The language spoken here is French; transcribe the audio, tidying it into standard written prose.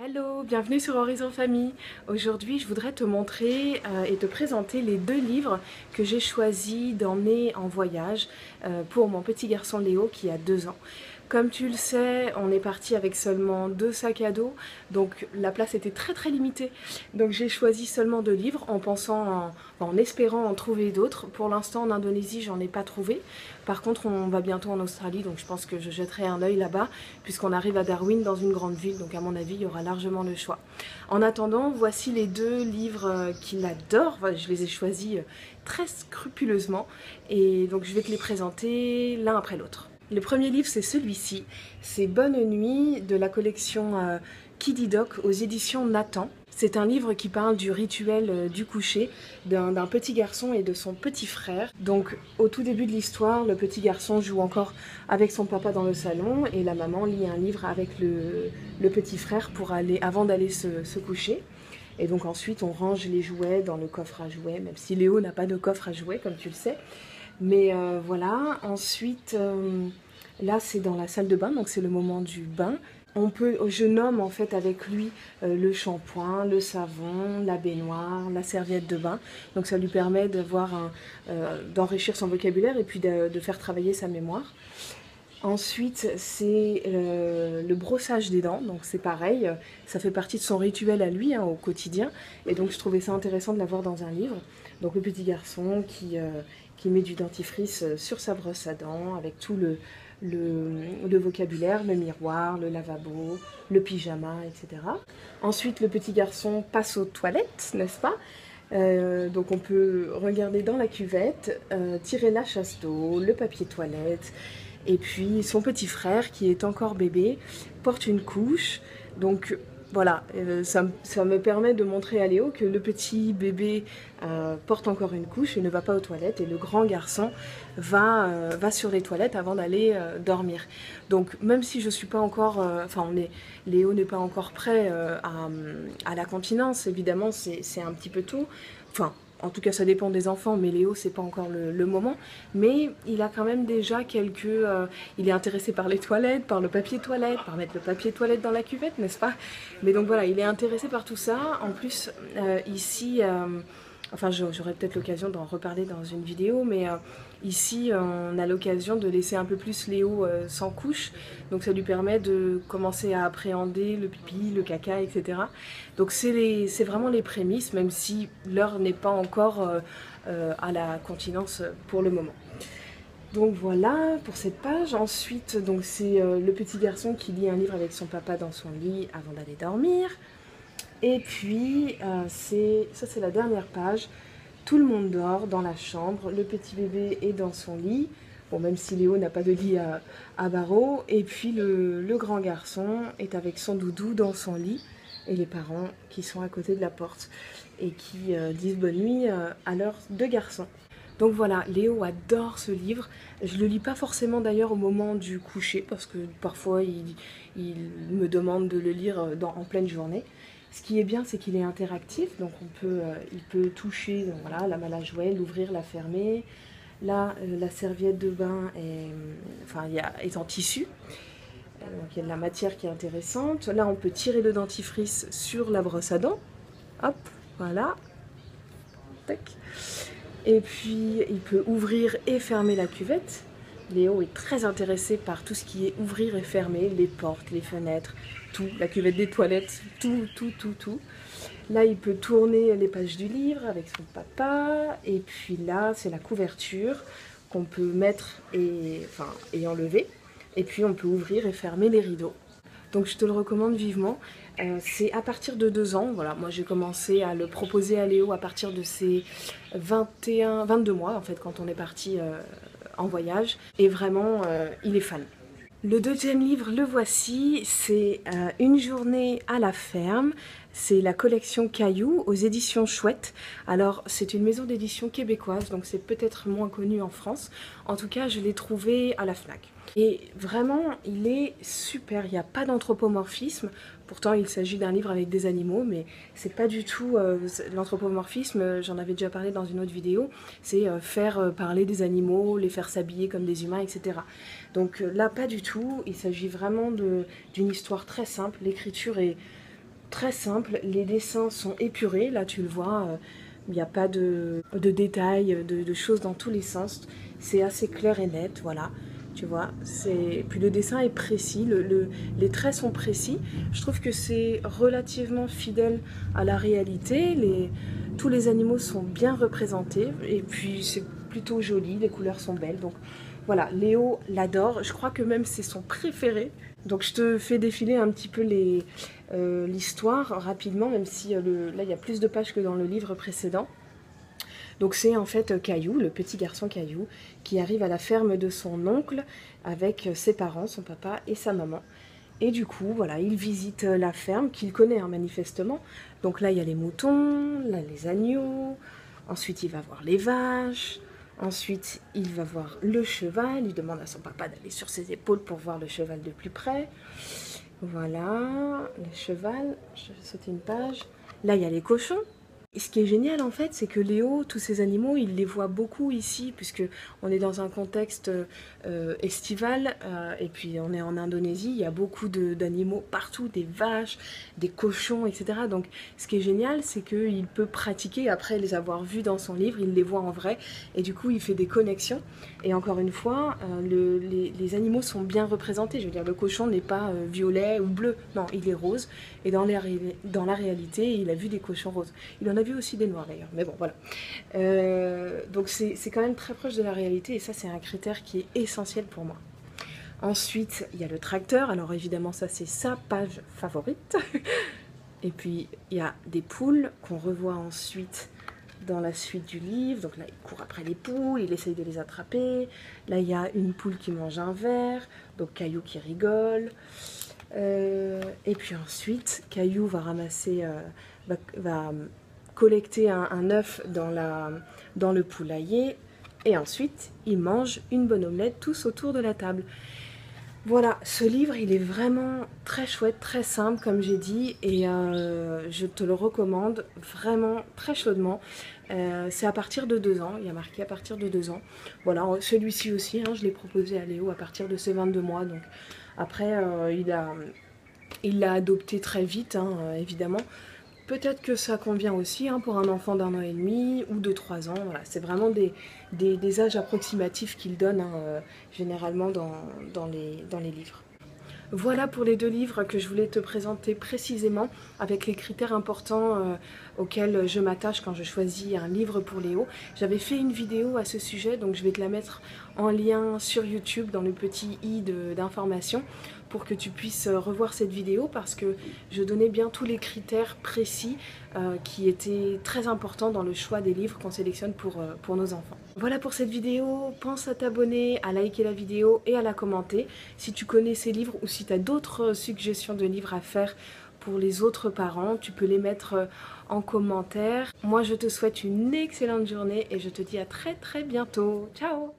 Hello, bienvenue sur Horizon Famille. Aujourd'hui, je voudrais te montrer et te présenter les deux livres que j'ai choisi d'emmener en voyage pour mon petit garçon Léo qui a 2 ans. Comme tu le sais, on est parti avec seulement 2 sacs à dos, donc la place était très limitée. Donc j'ai choisi seulement 2 livres en espérant en trouver d'autres. Pour l'instant en Indonésie, j'en ai pas trouvé. Par contre, on va bientôt en Australie, donc je pense que je jetterai un œil là-bas, puisqu'on arrive à Darwin dans une grande ville, donc à mon avis, il y aura largement le choix. En attendant, voici les 2 livres qu'il adore. Enfin, je les ai choisis très scrupuleusement, et donc je vais te les présenter l'un après l'autre. Le premier livre, c'est celui-ci, c'est Bonne Nuit de la collection Kiddy Doc aux éditions Nathan. C'est un livre qui parle du rituel du coucher d'un petit garçon et de son petit frère. Donc au tout début de l'histoire, le petit garçon joue encore avec son papa dans le salon et la maman lit un livre avec le petit frère avant d'aller se coucher. Et donc ensuite on range les jouets dans le coffre à jouets, même si Léo n'a pas de coffre à jouets comme tu le sais. Mais voilà, ensuite, là c'est dans la salle de bain, donc c'est le moment du bain. Je nomme en fait avec lui le shampoing, le savon, la baignoire, la serviette de bain. Donc ça lui permet d'enrichir son vocabulaire et puis de faire travailler sa mémoire. Ensuite, c'est le brossage des dents, donc c'est pareil, ça fait partie de son rituel à lui au quotidien, et donc je trouvais ça intéressant de l'avoir dans un livre. Donc le petit garçon qui met du dentifrice sur sa brosse à dents, avec tout le vocabulaire, le miroir, le lavabo, le pyjama, etc. Ensuite, le petit garçon passe aux toilettes, n'est-ce pas ? Donc on peut regarder dans la cuvette, tirer la chasse d'eau, le papier toilette. Et puis son petit frère, qui est encore bébé, porte une couche. Donc voilà, ça me permet de montrer à Léo que le petit bébé porte encore une couche et ne va pas aux toilettes. Et le grand garçon va sur les toilettes avant d'aller dormir. Donc même si je suis pas encore... Léo n'est pas encore prêt à la continence, évidemment c'est un petit peu tôt. Enfin, en tout cas, ça dépend des enfants, mais Léo, c'est pas encore le moment. Mais il a quand même déjà il est intéressé par les toilettes, par le papier toilette, par mettre le papier toilette dans la cuvette, n'est-ce pas? Mais donc voilà, il est intéressé par tout ça. En plus, ici... Enfin, j'aurai peut-être l'occasion d'en reparler dans une vidéo, mais ici, on a l'occasion de laisser un peu plus Léo sans couche. Donc ça lui permet de commencer à appréhender le pipi, le caca, etc. Donc c'est vraiment les prémices, même si l'heure n'est pas encore à la continence pour le moment. Donc voilà pour cette page. Ensuite, donc c'est le petit garçon qui lit un livre avec son papa dans son lit avant d'aller dormir. Et puis, ça c'est la dernière page. Tout le monde dort dans la chambre, le petit bébé est dans son lit. Bon, même si Léo n'a pas de lit à barreaux. Et puis le grand garçon est avec son doudou dans son lit. Et les parents qui sont à côté de la porte et qui disent bonne nuit à leurs 2 garçons. Donc voilà, Léo adore ce livre. Je ne le lis pas forcément d'ailleurs au moment du coucher parce que parfois il me demande de le lire en pleine journée. Ce qui est bien, c'est qu'il est interactif, donc il peut toucher voilà, la malle à jouets, l'ouvrir, la fermer. Là, la serviette de bain est en tissu, donc il y a de la matière qui est intéressante. Là, on peut tirer le dentifrice sur la brosse à dents. Hop, voilà. Tac. Et puis, il peut ouvrir et fermer la cuvette. Léo est très intéressé par tout ce qui est ouvrir et fermer, les portes, les fenêtres, tout, la cuvette des toilettes, tout. Là, il peut tourner les pages du livre avec son papa. Et puis là, c'est la couverture qu'on peut mettre et enlever. Et puis, on peut ouvrir et fermer les rideaux. Donc, je te le recommande vivement. C'est à partir de 2 ans. Voilà, moi, j'ai commencé à le proposer à Léo à partir de ses 22 mois, en fait, quand on est parti en voyage. Et vraiment, il est fan. Le deuxième livre, le voici, c'est Une journée à la ferme. C'est la collection Caillou aux éditions Chouette. Alors, c'est une maison d'édition québécoise, donc c'est peut-être moins connu en France. En tout cas, je l'ai trouvé à la Fnac. Et vraiment, il est super, il n'y a pas d'anthropomorphisme. Pourtant, il s'agit d'un livre avec des animaux, mais c'est pas du tout l'anthropomorphisme, j'en avais déjà parlé dans une autre vidéo, c'est faire parler des animaux, les faire s'habiller comme des humains, etc. Donc là, pas du tout, il s'agit vraiment d'une histoire très simple, l'écriture est très simple, les dessins sont épurés, là tu le vois, il n'y a pas de détails, de choses dans tous les sens, c'est assez clair et net, voilà. Tu vois, puis le dessin est précis, les traits sont précis. Je trouve que c'est relativement fidèle à la réalité. Tous les animaux sont bien représentés et puis c'est plutôt joli, les couleurs sont belles. Donc voilà, Léo l'adore. Je crois que même c'est son préféré. Donc je te fais défiler un petit peu l'histoire rapidement, même si là il y a plus de pages que dans le livre précédent. Donc c'est en fait Caillou, le petit garçon Caillou, qui arrive à la ferme de son oncle avec ses parents, son papa et sa maman. Et du coup, voilà, il visite la ferme qu'il connaît hein, manifestement. Donc là, il y a les moutons, là les agneaux, ensuite il va voir les vaches, ensuite il va voir le cheval, il demande à son papa d'aller sur ses épaules pour voir le cheval de plus près. Voilà, le cheval, je vais sauter une page. Là, il y a les cochons. Et ce qui est génial en fait, c'est que Léo, tous ces animaux, il les voit beaucoup ici, puisque on est dans un contexte estival, et puis on est en Indonésie, il y a beaucoup d'animaux partout, des vaches, des cochons, etc. Donc ce qui est génial, c'est qu'il peut pratiquer, après les avoir vus dans son livre, il les voit en vrai, et du coup il fait des connexions. Et encore une fois, les animaux sont bien représentés, je veux dire, le cochon n'est pas violet ou bleu, non, il est rose, et dans la réalité, il a vu des cochons roses. Il en a vu aussi des noirs d'ailleurs, mais bon voilà. Donc c'est quand même très proche de la réalité et ça c'est un critère qui est essentiel pour moi. Ensuite il y a le tracteur, alors évidemment ça c'est sa page favorite. Et puis il y a des poules qu'on revoit ensuite dans la suite du livre. Donc là il court après les poules, il essaye de les attraper. Là il y a une poule qui mange un verre, donc Caillou qui rigole. Et puis ensuite Caillou va ramasser, va collecter un œuf dans le poulailler et ensuite ils mangent une bonne omelette tous autour de la table. Voilà, ce livre il est vraiment très chouette, très simple comme j'ai dit et je te le recommande vraiment très chaudement. C'est à partir de 2 ans, il y a marqué à partir de 2 ans. Voilà, celui-ci aussi, hein, je l'ai proposé à Léo à partir de ses 22 mois. Donc après, il l'a adopté très vite, hein, évidemment. Peut-être que ça convient aussi hein, pour un enfant d'1 an et demi ou de 3 ans. Voilà, c'est vraiment des âges approximatifs qu'il donne hein, généralement dans les livres. Voilà pour les 2 livres que je voulais te présenter précisément avec les critères importants auxquels je m'attache quand je choisis un livre pour Léo. J'avais fait une vidéo à ce sujet, donc je vais te la mettre en lien sur YouTube dans le petit i d'information pour que tu puisses revoir cette vidéo parce que je donnais bien tous les critères précis qui étaient très importants dans le choix des livres qu'on sélectionne pour nos enfants. Voilà pour cette vidéo, pense à t'abonner, à liker la vidéo et à la commenter. Si tu connais ces livres ou si tu as d'autres suggestions de livres à faire pour les autres parents, tu peux les mettre en commentaire. Moi je te souhaite une excellente journée et je te dis à très bientôt. Ciao!